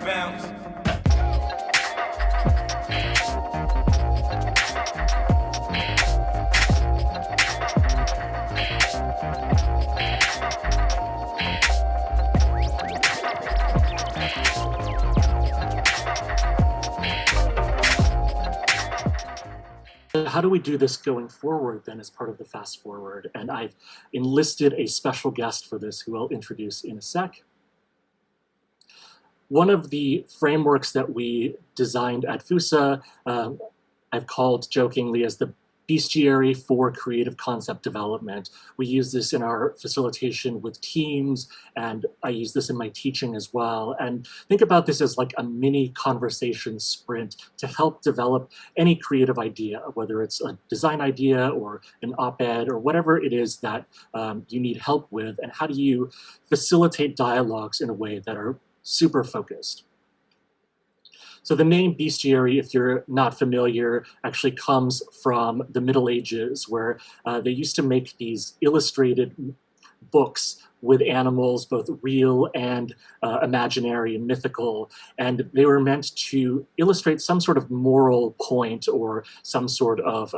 bounce. How do we do this going forward then as part of the Fast Forward? And I've enlisted a special guest for this who I'll introduce in a sec. One of the frameworks that we designed at FOOSSA, I've called jokingly as the bestiary for creative concept development. We use this in our facilitation with teams, and I use this in my teaching as well. And think about this as like a mini conversation sprint to help develop any creative idea, whether it's a design idea or an op-ed or whatever it is that you need help with, and how do you facilitate dialogues in a way that are super focused. So the name bestiary, if you're not familiar, actually comes from the Middle Ages, where they used to make these illustrated books with animals, both real and imaginary and mythical, and they were meant to illustrate some sort of moral point or some sort of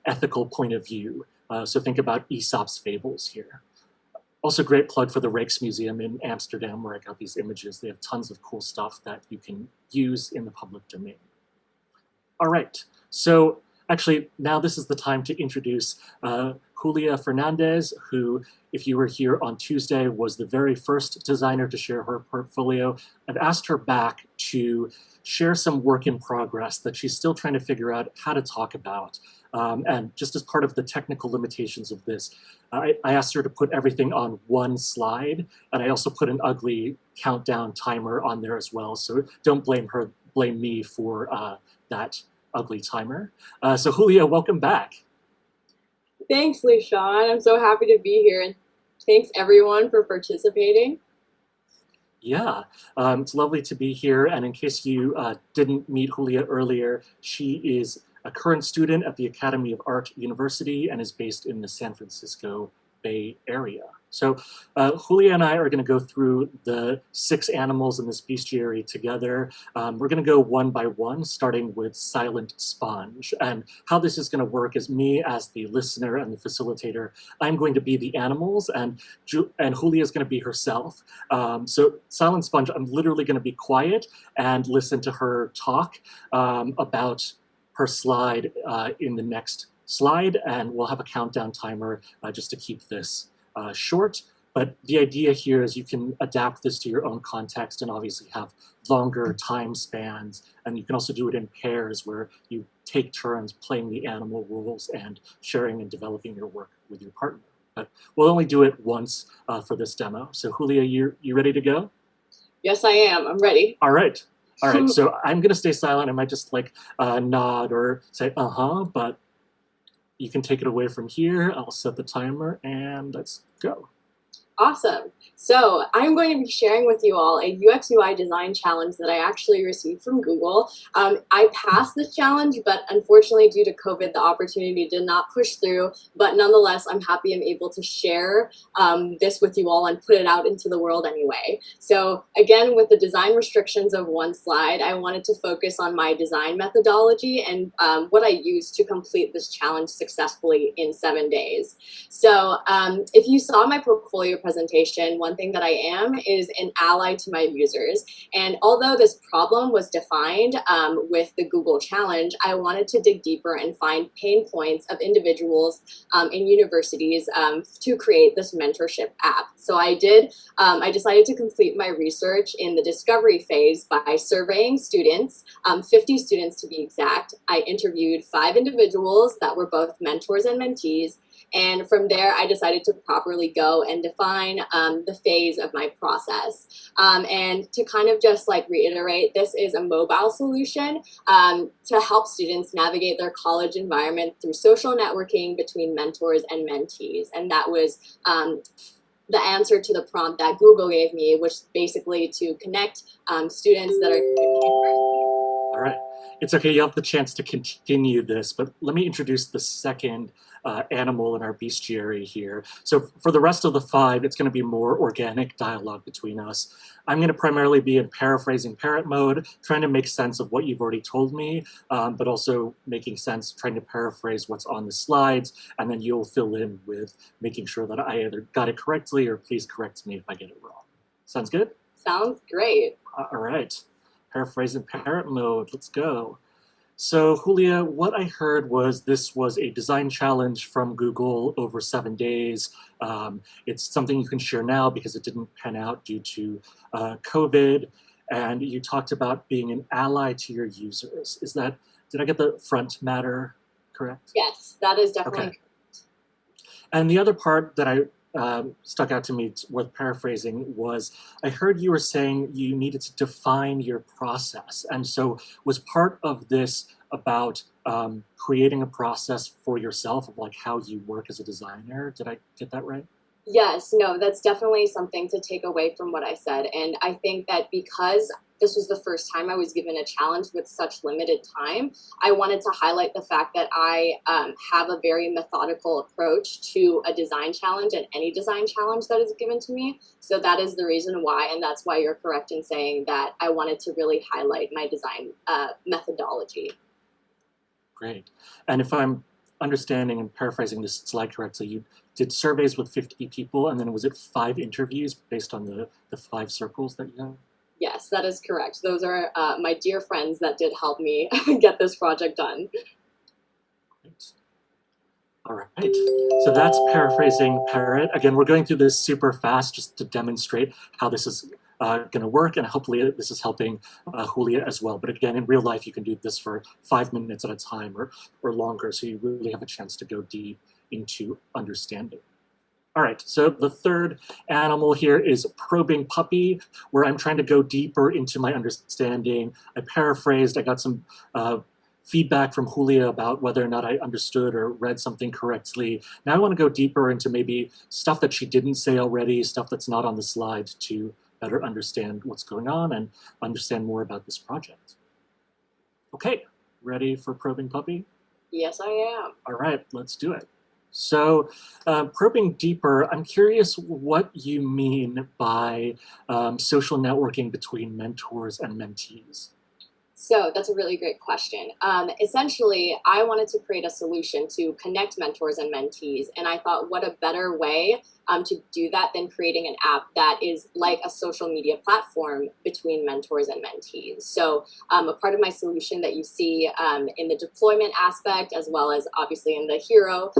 ethical point of view. So think about Aesop's fables here. Also, great plug for the Rijksmuseum in Amsterdam, where I got these images. They have tons of cool stuff that you can use in the public domain. All right, so actually now this is the time to introduce Julia Fernandez, who, if you were here on Tuesday, was the very first designer to share her portfolio. I've asked her back to share some work in progress that she's still trying to figure out how to talk about. And just as part of the technical limitations of this, I asked her to put everything on one slide, and I also put an ugly countdown timer on there as well. So don't blame her, blame me for that ugly timer. So Julia, welcome back. Thanks, LeeSean. I'm so happy to be here, and thanks everyone for participating. Yeah, it's lovely to be here. And in case you didn't meet Julia earlier, she is a current student at the Academy of Art University and is based in the San Francisco Bay Area. So Julia and I are going to go through the 6 animals in this bestiary together. We're going to go one by one, starting with Silent Sponge. And how this is going to work is me as the listener and the facilitator. I'm going to be the animals, and Julia is going to be herself. So Silent Sponge, I'm literally going to be quiet and listen to her talk about her slide in the next slide, and we'll have a countdown timer just to keep this short. But the idea here is you can adapt this to your own context and obviously have longer time spans, and you can also do it in pairs where you take turns playing the animal rules and sharing and developing your work with your partner. But we'll only do it once for this demo. So Julia, you ready to go? Yes, I am. I'm ready. All right. All right, so I'm going to stay silent. I might just like nod or say, but you can take it away from here. I'll set the timer and let's go. Awesome. So I'm going to be sharing with you all a UX UI design challenge that I actually received from Google. I passed this challenge, but unfortunately due to COVID, the opportunity did not push through. But nonetheless, I'm happy I'm able to share this with you all and put it out into the world anyway. So again, with the design restrictions of one slide, I wanted to focus on my design methodology and what I used to complete this challenge successfully in 7 days. So if you saw my portfolio presentation, one thing that I am is an ally to my users. And although this problem was defined with the Google challenge, I wanted to dig deeper and find pain points of individuals in universities to create this mentorship app. So I decided to complete my research in the discovery phase by surveying students, 50 students to be exact. I interviewed 5 individuals that were both mentors and mentees. And from there, I decided to properly go and define the phase of my process. And to kind of just like reiterate, this is a mobile solution to help students navigate their college environment through social networking between mentors and mentees. And that was the answer to the prompt that Google gave me, which is basically to connect students that are in university. All right. It's okay, you have the chance to continue this, but let me introduce the second animal in our bestiary here. So for the rest of the 5, it's going to be more organic dialogue between us. I'm going to primarily be in paraphrasing Parrot mode, trying to make sense of what you've already told me, but also making sense, trying to paraphrase what's on the slides, and then you'll fill in with making sure that I either got it correctly or please correct me if I get it wrong. Sounds good? Sounds great. All right. Paraphrasing Parrot mode. Let's go. So, Julia, what I heard was this was a design challenge from Google over 7 days. It's something you can share now because it didn't pan out due to COVID. And you talked about being an ally to your users. Did I get the front matter correct? Yes, that is definitely correct. And the other part that I stuck out to me worth paraphrasing was I heard you were saying you needed to define your process. And so was part of this about creating a process for yourself of like how you work as a designer? Did I get that right? Yes, no, that's definitely something to take away from what I said. And I think that because this was the first time I was given a challenge with such limited time, I wanted to highlight the fact that I have a very methodical approach to a design challenge and any design challenge that is given to me. So that is the reason why, and that's why you're correct in saying that I wanted to really highlight my design methodology. Great. And if I'm understanding and paraphrasing this slide correctly, you did surveys with 50 people, and then was it 5 interviews based on the 5 circles that you have? Yes, that is correct. Those are my dear friends that did help me get this project done. Great. All right, so that's paraphrasing Parrot. Again, we're going through this super fast just to demonstrate how this is going to work, and hopefully this is helping Julia as well. But again, in real life, you can do this for 5 minutes at a time or longer, so you really have a chance to go deep into understanding. All right, so the third animal here is probing puppy, where I'm trying to go deeper into my understanding. I paraphrased, I got some feedback from Julia about whether or not I understood or read something correctly. Now I want to go deeper into maybe stuff that she didn't say already, stuff that's not on the slide to better understand what's going on and understand more about this project. Okay, ready for probing puppy? Yes, I am. All right, let's do it. So probing deeper, I'm curious what you mean by social networking between mentors and mentees. So that's a really great question. Essentially, I wanted to create a solution to connect mentors and mentees, and I thought what a better way to do that than creating an app that is like a social media platform between mentors and mentees. So a part of my solution that you see in the deployment aspect, as well as obviously in the hero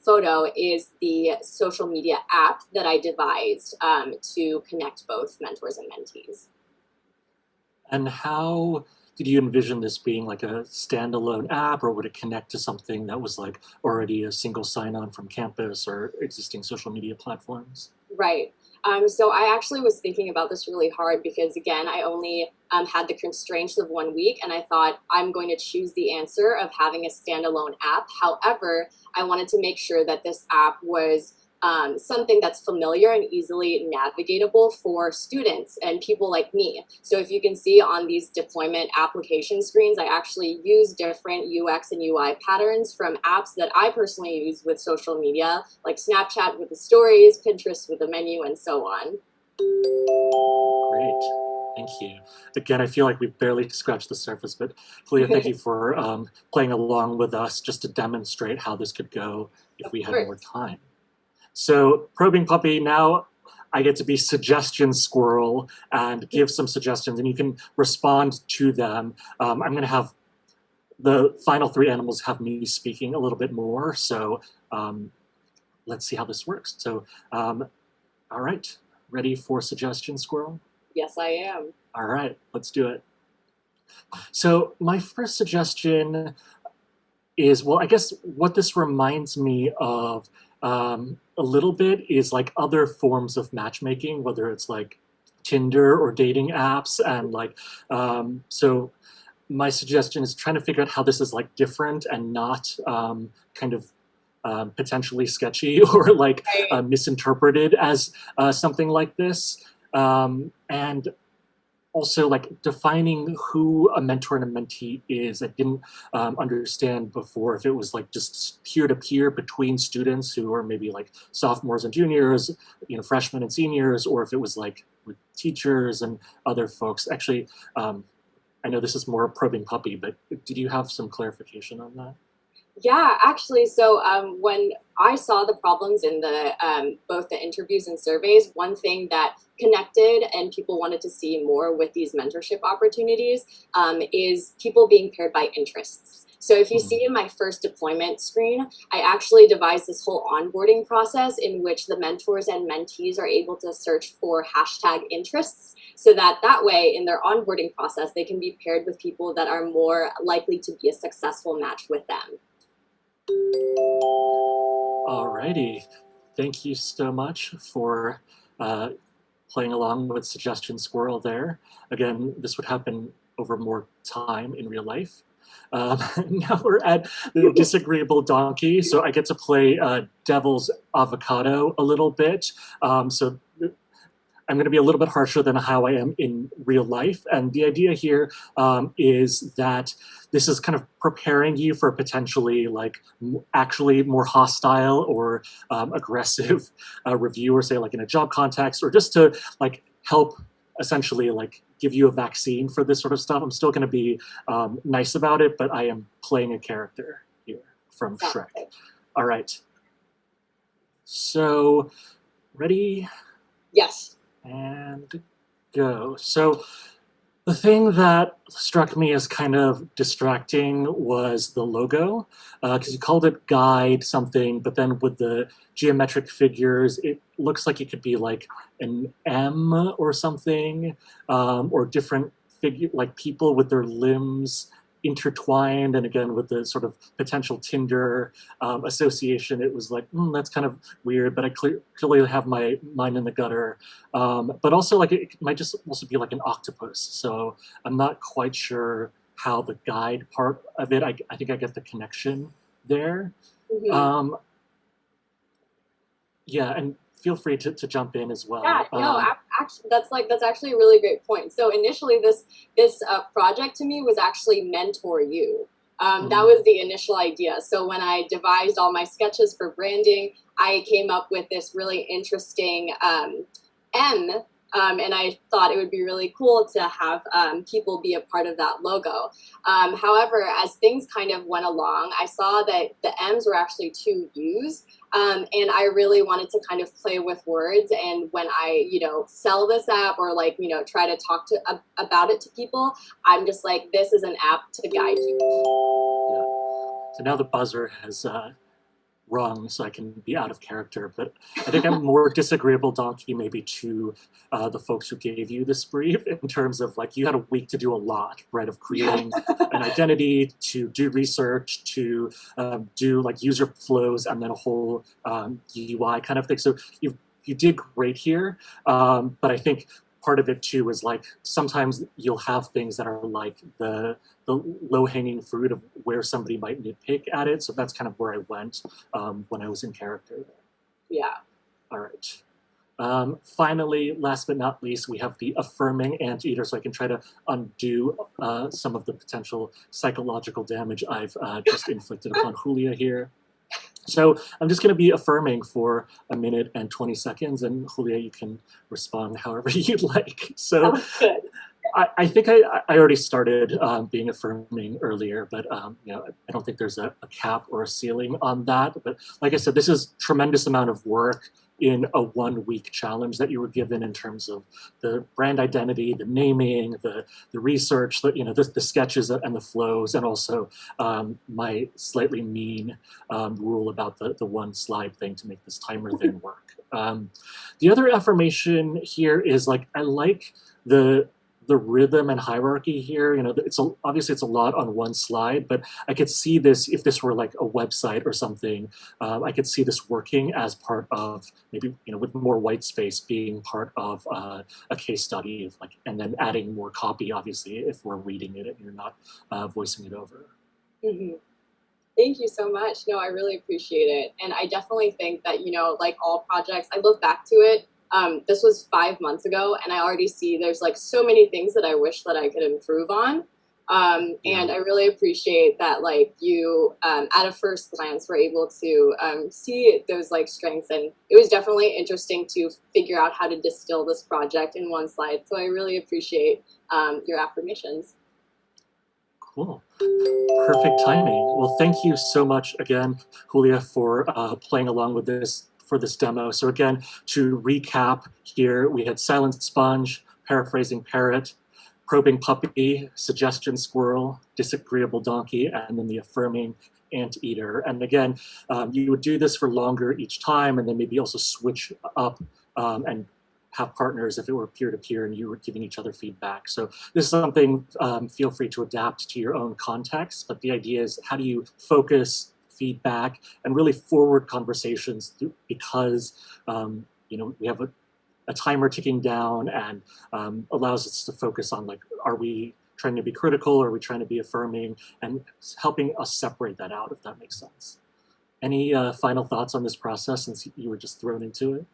photo, is the social media app that I devised to connect both mentors and mentees. And how did you envision this being like a standalone app, or would it connect to something that was like already a single sign-on from campus or existing social media platforms? Right. So I actually was thinking about this really hard because, again, I only had the constraints of 1 week, and I thought I'm going to choose the answer of having a standalone app. However, I wanted to make sure that this app was something that's familiar and easily navigatable for students and people like me. So if you can see on these deployment application screens, I actually use different UX and UI patterns from apps that I personally use with social media, like Snapchat with the stories, Pinterest with the menu, and so on. Great. Thank you. Again, I feel like we've barely scratched the surface, but Julia, thank you for playing along with us just to demonstrate how this could go if we had more time. So probing puppy, now I get to be suggestion squirrel and give some suggestions, and you can respond to them. I'm going to have the final 3 animals have me speaking a little bit more, so let's see how this works. So, all right, ready for suggestion squirrel? Yes, I am. All right, let's do it. So my first suggestion is, well, I guess what this reminds me of a little bit is like other forms of matchmaking, whether it's like Tinder or dating apps. And like, so my suggestion is trying to figure out how this is like different and not kind of potentially sketchy or like misinterpreted as something like this. And also like defining who a mentor and a mentee is. I didn't understand before if it was like just peer-to-peer between students who are maybe like sophomores and juniors, freshmen and seniors, or if it was like with teachers and other folks. Actually, I know this is more probing puppy, but did you have some clarification on that? Yeah, actually, so when I saw the problems in the both the interviews and surveys, one thing that connected and people wanted to see more with these mentorship opportunities is people being paired by interests. So if you see in my first deployment screen, I actually devised this whole onboarding process in which the mentors and mentees are able to search for hashtag interests, so that way in their onboarding process, they can be paired with people that are more likely to be a successful match with them. Alrighty, thank you so much for playing along with Suggestion Squirrel there. Again, this would happen over more time in real life. Now we're at the Disagreeable Donkey, so I get to play Devil's Avocado a little bit. So I'm going to be a little bit harsher than how I am in real life. And the idea here is that this is kind of preparing you for potentially like actually more hostile or aggressive review, or say like in a job context, or just to like help essentially like give you a vaccine for this sort of stuff. I'm still going to be nice about it, but I am playing a character here from Shrek. All right. So, ready? Yes. And go. So the thing that struck me as kind of distracting was the logo, because you called it guide something, but then with the geometric figures, it looks like it could be like an M or something, or different figure, like people with their limbs intertwined, and again with the sort of potential Tinder association. It was like, that's kind of weird, but I clearly have my mind in the gutter. But also, like, it might just also be like an octopus, so I'm not quite sure how the guide part of it, I think I get the connection there. Yeah, and feel free to jump in as well. Yeah, no, actually, that's actually a really great point. So initially, this project to me was actually mentor you. That was the initial idea. So when I devised all my sketches for branding, I came up with this really interesting M. And I thought it would be really cool to have people be a part of that logo. However, as things kind of went along, I saw that the M's were actually two U's. And I really wanted to kind of play with words. And when I, sell this app or like, try to talk about it to people, I'm just like, this is an app to guide you. Yeah. So now the buzzer has rung, so I can be out of character. But I think I'm more Disagreeable Donkey maybe to the folks who gave you this brief, in terms of like you had a week to do a lot, right, of creating an identity, to do research, to do like user flows, and then a whole UI kind of thing. So you did great here, but I think part of it too is like sometimes you'll have things that are like the low-hanging fruit of where somebody might nitpick at it. So that's kind of where I went when I was in character. Yeah. All right. Finally, last but not least, we have the Affirming Anteater, so I can try to undo some of the potential psychological damage I've just inflicted upon Julia here. So I'm just going to be affirming for 1 minute and 20 seconds, and Julia, you can respond however you'd like. So I think I already started being affirming earlier, but I don't think there's a cap or a ceiling on that. But like I said, this is tremendous amount of work in a 1-week challenge that you were given, in terms of the brand identity, the naming, the research, the sketches and the flows, and also my slightly mean rule about the one slide thing to make this timer thing work. The other affirmation here is like, I like the rhythm and hierarchy here. Obviously it's a lot on one slide, but I could see this, if this were like a website or something, I could see this working as part of maybe, with more white space, being part of a case study of like, and then adding more copy, obviously, if we're reading it and you're not voicing it over. Thank you so much. No, I really appreciate it. And I definitely think that, like all projects, I look back to it This was 5 months ago, and I already see there's like so many things that I wish that I could improve on. And I really appreciate that, like, you, at a first glance, were able to see those like strengths, and it was definitely interesting to figure out how to distill this project in one slide. So I really appreciate your affirmations. Cool. Perfect timing. Well, thank you so much again, Julia, for playing along with this for this demo. So again, to recap here, we had Silent Sponge, Paraphrasing Parrot, Probing Puppy, Suggestion Squirrel, Disagreeable Donkey, and then the Affirming Anteater. And again, you would do this for longer each time, and then maybe also switch up and have partners if it were peer-to-peer and you were giving each other feedback. So this is something, feel free to adapt to your own context, but the idea is how do you focus feedback and really forward conversations because we have a timer ticking down and allows us to focus on, like, are we trying to be critical, or are we trying to be affirming, and helping us separate that out, if that makes sense. Any final thoughts on this process since you were just thrown into it?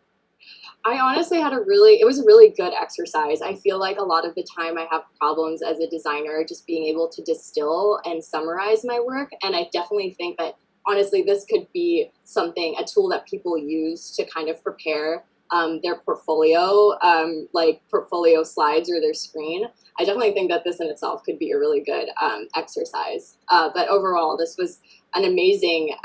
I honestly had it was a really good exercise. I feel like a lot of the time I have problems as a designer just being able to distill and summarize my work. And I definitely think that, honestly, this could be a tool that people use to kind of prepare their portfolio, like portfolio slides or their screen. I definitely think that this in itself could be a really good exercise. But overall, this was an amazing,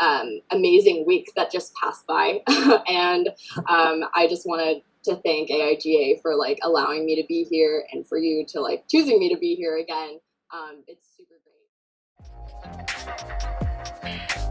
amazing week that just passed by. And I just wanted to thank AIGA for like allowing me to be here, and for you to like choosing me to be here again. It's super great.